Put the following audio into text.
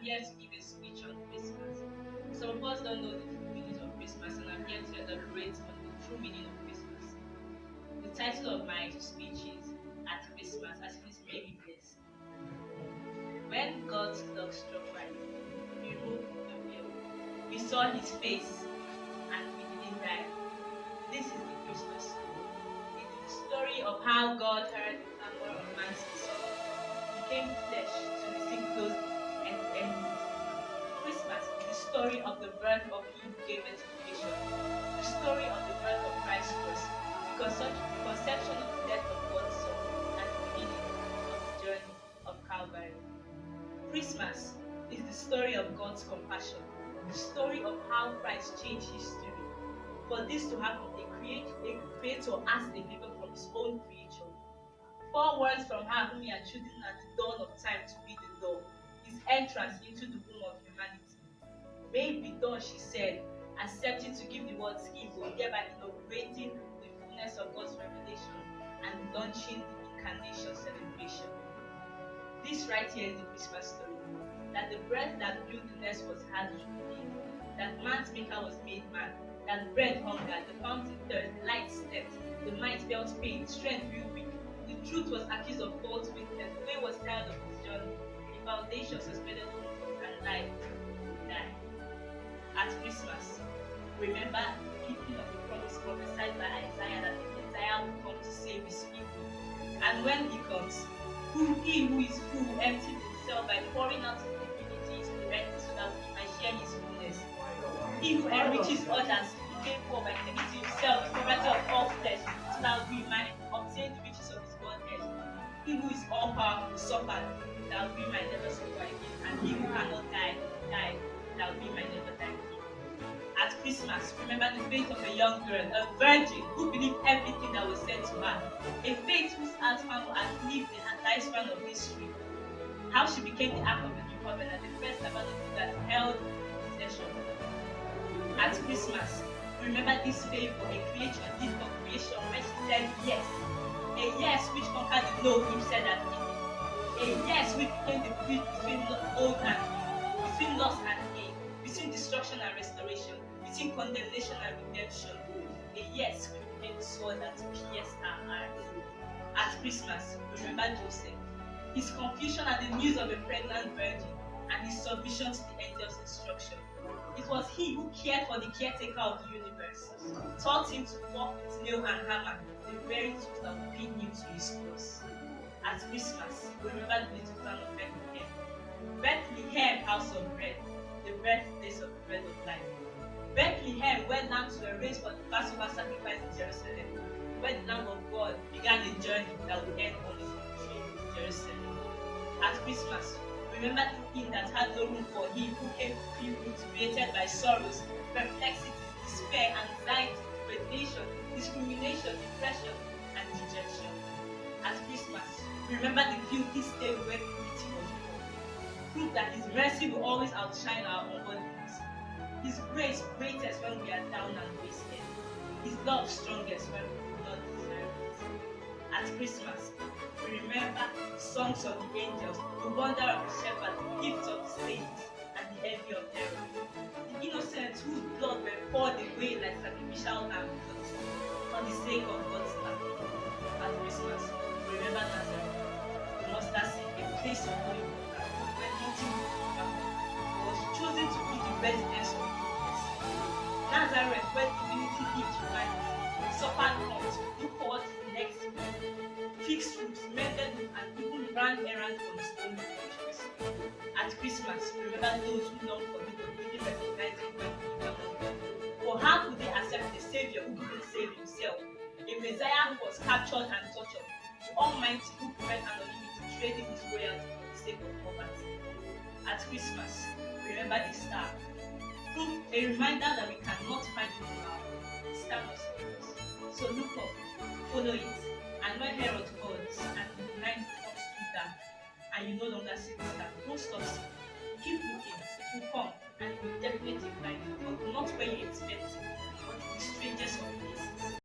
here to give a speech on Christmas. Some of us don't know the true meaning of Christmas, and I'm here to elaborate on the true meaning of Christmas. The title of my speech is At Christmas, as it is maybe blessed. When God's love struck right, He removed the veil. We saw His face, and we didn't die. This is the Christmas story. It is the story of how God heard the clamor of man's soul, became flesh to listen closely and end. Christmas is the story of the birth of He who gave us creation, the story of the birth of Christ first, the conception of the death of God's Son, and the beginning of the journey of Calvary. Christmas is the story of God's compassion, the story of how Christ changed history. For this to happen, a creator asked a giver from his own creation. 4 words from her whom he had chosen at the dawn of time to be the door, his entrance into the womb of humanity. May it be done, she said, accepting to give the world skin bone, thereby inaugurating the fullness of God's revelation and launching the incarnation celebration. This right here is the Christmas story. That the breath that built the nest was hard to believe. That man's maker was made man. That bread hungered, the fountain thirst, the light slept, the might felt pain, strength grew weak. The truth was accused of false witness, the way was tired of his journey, the foundation suspended hope, and life died. At Christmas, remember the keeping of the promise prophesied by Isaiah that the Messiah will come to save his people. And when he comes, he who is full emptied himself by pouring out his divinity into the earth so that we might share his fullness. He who enriches others became poor by taking to himself the poverty of all flesh so that we might obtain the riches of his Godhead. He who is all powerful suffered that we might never suffer again. And he who cannot die died that we might never die again. At Christmas, remember the faith of a young girl, a virgin who believed everything that was said to her, a faith whose outcome had lived the lifespan of history. How she became the ark of the new covenant, the first tabernacle that held possession. At Christmas, remember this favor, a creation, this of creation, where she said yes. A yes which conquered the no He said at Eden. A yes which became the bridge between old and new, between loss and gain, between destruction and restoration, between condemnation and redemption. A yes which became the sword that pierced our hearts. At Christmas, remember Joseph, his confusion at the news of a pregnant virgin, and his submission to the angel's instruction. It was he who cared for the caretaker of the universe, taught him to walk with nail and hammer, the very tools that would pin him to his cross. At Christmas, remember the little town of Bethlehem. Bethlehem, house of bread, the birthplace of the bread of life. Bethlehem, where lambs were raised for the Passover sacrifice in Jerusalem, where the Lamb of God began a journey that would end on the tree in Jerusalem. At Christmas, remember the king that had no room for him who came to feel created by sorrows, perplexities, despair, anxiety, degradation, discrimination, depression, and dejection. At Christmas, remember the filthy state where beauty was born. Prove that his mercy will always outshine our unworthiness. His grace greatest when we are down and wasted. His love strongest when we do not deserve it. At Christmas, we remember the songs of the angels, the wonder of the shepherd, the gifts of the saints, and the envy of Herod. The innocents whose blood were poured away like sacrificial lambs for the sake of God's land. At Christmas, we remember Nazareth, the mustard seed, a place of no importance, where nothing good happened, was chosen to be the residence of goodness. Nazareth, where divinity lived humanity, suffered hunger, looked forward to the next meal, fixed roofs, mended roof, and even ran errands for his own creatures. At Christmas, remember those who long for him but didn't recognize him when he came among them. For how could they accept a savior who couldn't save himself? A Messiah who was captured and tortured, the Almighty who preferred anonymity, trading his royalty for the sake of poverty. At Christmas, remember the star. Prove a reminder that we cannot find it in our own. The star must help us. So look up, follow it, and when Herod calls and the night becomes too dark, and you no longer see the star, don't stop seeking. Keep looking, it will come, and you will definitely find it, but not where you expect it, but in the strangest of places.